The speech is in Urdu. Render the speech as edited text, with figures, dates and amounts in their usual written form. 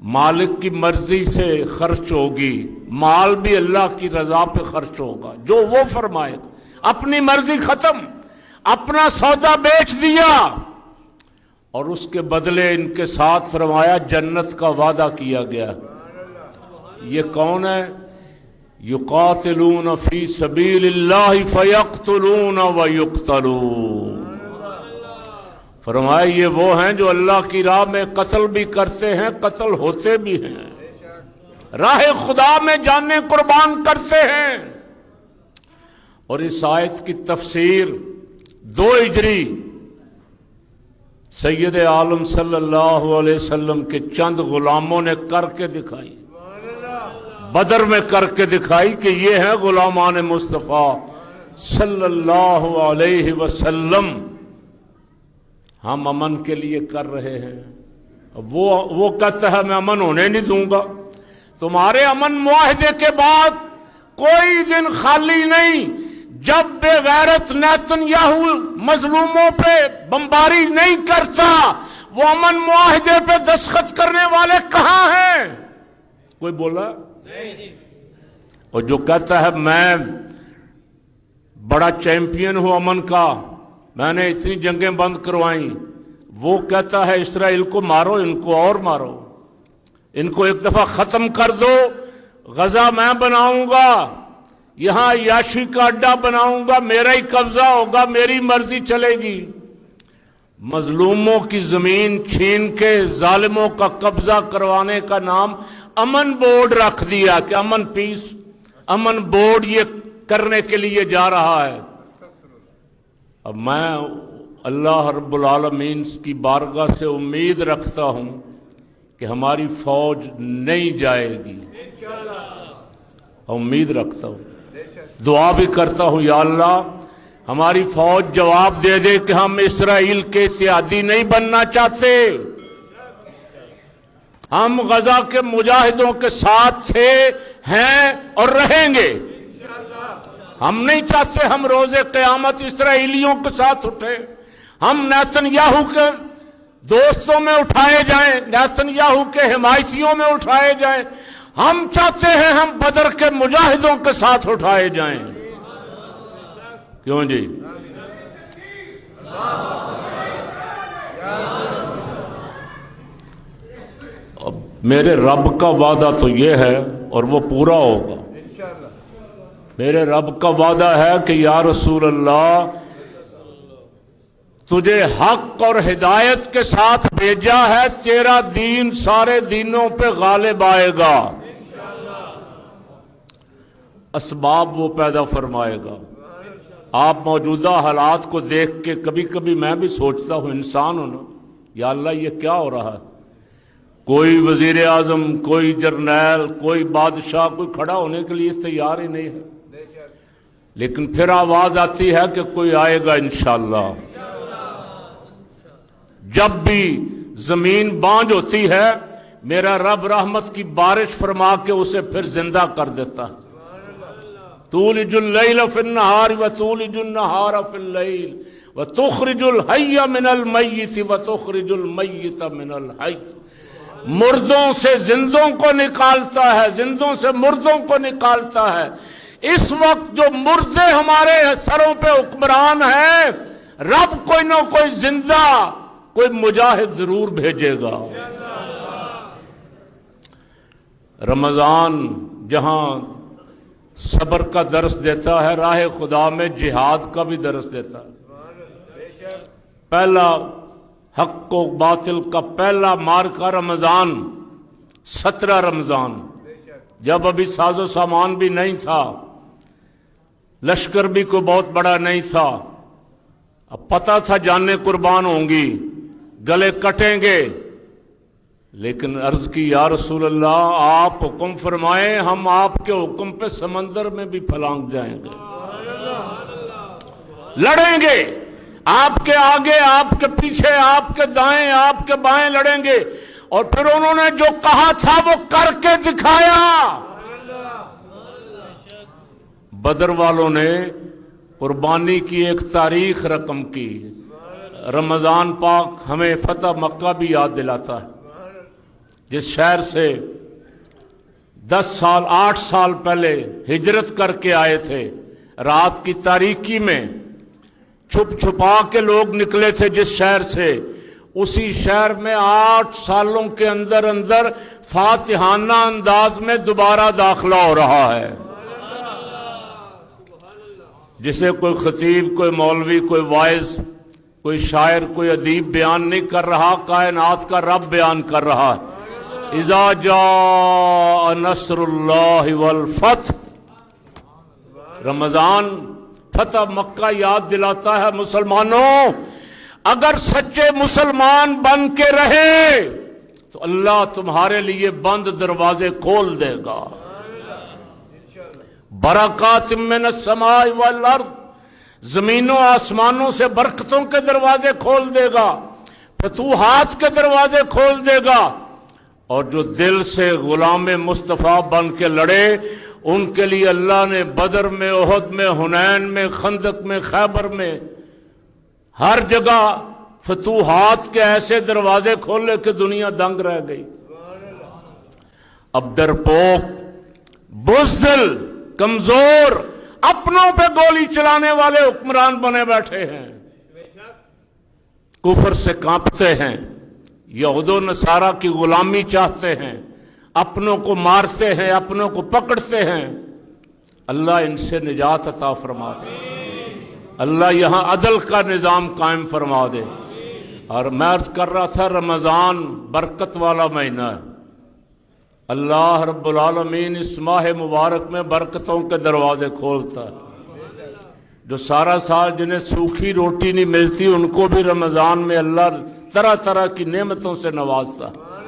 مالک کی مرضی سے خرچ ہوگی، مال بھی اللہ کی رضا پہ خرچ ہوگا، جو وہ فرمائے گا۔ اپنی مرضی ختم، اپنا سودا بیچ دیا، اور اس کے بدلے ان کے ساتھ فرمایا جنت کا وعدہ کیا گیا۔ یہ کون ہے؟ یقاتلون فی سبیل اللہ فیقتلون ویقتلون۔ فرمایا یہ وہ ہیں جو اللہ کی راہ میں قتل بھی کرتے ہیں، قتل ہوتے بھی ہیں، راہ خدا میں جانیں قربان کرتے ہیں۔ اور اس آیت کی تفسیر 2 ہجری سید عالم صلی اللہ علیہ وسلم کے چند غلاموں نے کر کے دکھائی، بدر میں کر کے دکھائی کہ یہ ہے غلامان مصطفیٰ صلی اللہ علیہ وسلم، ہم امن کے لیے کر رہے ہیں۔ وہ کہتا ہے میں امن ہونے نہیں دوں گا۔ تمہارے امن معاہدے کے بعد کوئی دن خالی نہیں جب بے غیرت نیتن یاہو مظلوموں پہ بمباری نہیں کرتا۔ وہ امن معاہدے پہ دستخط کرنے والے کہاں ہیں؟ کوئی بولا؟ اور جو کہتا ہے میں بڑا چیمپئن ہوں امن کا، میں نے اتنی جنگیں بند کروائیں، وہ کہتا ہے اسرائیل کو مارو، ان کو اور مارو، ان کو ایک دفعہ ختم کر دو، غزہ میں بناؤں گا، یہاں یاشی کا اڈا بناؤں گا، میرا ہی قبضہ ہوگا، میری مرضی چلے گی۔ مظلوموں کی زمین چھین کے ظالموں کا قبضہ کروانے کا نام امن بورڈ رکھ دیا کہ امن پیس، امن بورڈ یہ کرنے کے لیے جا رہا ہے۔ اب میں اللہ رب العالمین کی بارگاہ سے امید رکھتا ہوں کہ ہماری فوج نہیں جائے گی، امید رکھتا ہوں، دعا بھی کرتا ہوں یا اللہ ہماری فوج جواب دے دے کہ ہم اسرائیل کے اتحادی نہیں بننا چاہتے، ہم غزہ کے مجاہدوں کے ساتھ تھے، ہیں اور رہیں گے۔ ہم نہیں چاہتے ہم روز قیامت اسرائیلیوں کے ساتھ اٹھیں، ہم نیتن یاہو کے دوستوں میں اٹھائے جائیں، نیتن یاہو کے حمایتیوں میں اٹھائے جائیں، ہم چاہتے ہیں ہم بدر کے مجاہدوں کے ساتھ اٹھائے جائیں۔ کیوں جی؟ اب میرے رب کا وعدہ تو یہ ہے اور وہ پورا ہوگا۔ میرے رب کا وعدہ ہے کہ یا رسول اللہ تجھے حق اور ہدایت کے ساتھ بھیجا ہے، تیرا دین سارے دینوں پہ غالب آئے گا، اسباب وہ پیدا فرمائے گا۔ آپ موجودہ حالات کو دیکھ کے کبھی کبھی میں بھی سوچتا ہوں، انسان ہوں نا، یا اللہ یہ کیا ہو رہا ہے؟ کوئی وزیر اعظم، کوئی جرنیل، کوئی بادشاہ، کوئی کھڑا ہونے کے لیے تیار ہی نہیں ہے، لیکن پھر آواز آتی ہے کہ کوئی آئے گا انشاءاللہ۔ جب بھی زمین بانجھ ہوتی ہے میرا رب رحمت کی بارش فرما کے اسے پھر زندہ کر دیتا ہے۔ تولج اللیل فی النہار وتولج النہار فی اللیل وتخرج الحی من المیت وتخرج المیت من الحی۔ مردوں سے زندوں کو نکالتا ہے، زندوں سے مردوں کو نکالتا ہے۔ اس وقت جو مردے ہمارے سروں پہ حکمران ہیں، رب کوئی نہ کوئی زندہ، کوئی مجاہد ضرور بھیجے گا۔ رمضان جہاں صبر کا درس دیتا ہے، راہ خدا میں جہاد کا بھی درس دیتا ہے۔ پہلا حق و باطل کا پہلا مارکا رمضان، 17 رمضان، جب ابھی ساز و سامان بھی نہیں تھا، لشکر بھی کوئی بہت بڑا نہیں تھا، اب پتہ تھا جانیں قربان ہوں گی، گلے کٹیں گے، لیکن عرض کی یا رسول اللہ آپ حکم فرمائیں، ہم آپ کے حکم پہ سمندر میں بھی پھلانگ جائیں گے، لڑیں گے، آپ کے آگے، آپ کے پیچھے، آپ کے دائیں، آپ کے بائیں لڑیں گے۔ اور پھر انہوں نے جو کہا تھا وہ کر کے دکھایا۔ بدر والوں نے قربانی کی ایک تاریخ رقم کی۔ رمضان پاک ہمیں فتح مکہ بھی یاد دلاتا ہے جس شہر سے 8 سال پہلے ہجرت کر کے آئے تھے، رات کی تاریکی میں چھپ چھپا کے لوگ نکلے تھے جس شہر سے، اسی شہر میں 8 سالوں کے اندر اندر فاتحانہ انداز میں دوبارہ داخلہ ہو رہا ہے، جسے کوئی خطیب، کوئی مولوی، کوئی واعظ، کوئی شاعر، کوئی ادیب بیان نہیں کر رہا، کائنات کا رب بیان کر رہا ہے۔ اذا جاء نصر اللہ والفتح، رمضان فتح مکہ یاد دلاتا ہے مسلمانوں، اگر سچے مسلمان بن کے رہے تو اللہ تمہارے لیے بند دروازے کھول دے گا۔ برکات من السماء والارض، زمینوں آسمانوں سے برکتوں کے دروازے کھول دے گا، فتوحات کے دروازے کھول دے گا، اور جو دل سے غلام مصطفیٰ بن کے لڑے ان کے لیے اللہ نے بدر میں، احد میں، حنین میں، خندق میں، خیبر میں، ہر جگہ فتوحات کے ایسے دروازے کھولے کہ دنیا دنگ رہ گئی۔ اب ڈرپوک، بزدل، کمزور، اپنوں پہ گولی چلانے والے حکمران بنے بیٹھے ہیں، کفر سے کانپتے ہیں، یہود و نصارہ کی غلامی چاہتے ہیں، اپنوں کو مارتے ہیں، اپنوں کو پکڑتے ہیں۔ اللہ ان سے نجات عطا فرما دے، اللہ یہاں عدل کا نظام قائم فرما دے۔ اور میں عرض کر رہا تھا رمضان برکت والا مہینہ ہے، اللہ رب العالمین اس ماہ مبارک میں برکتوں کے دروازے کھولتا ہے۔ جو سارا سال جنہیں سوکھی روٹی نہیں ملتی ان کو بھی رمضان میں اللہ طرح طرح کی نعمتوں سے نوازتا ہے۔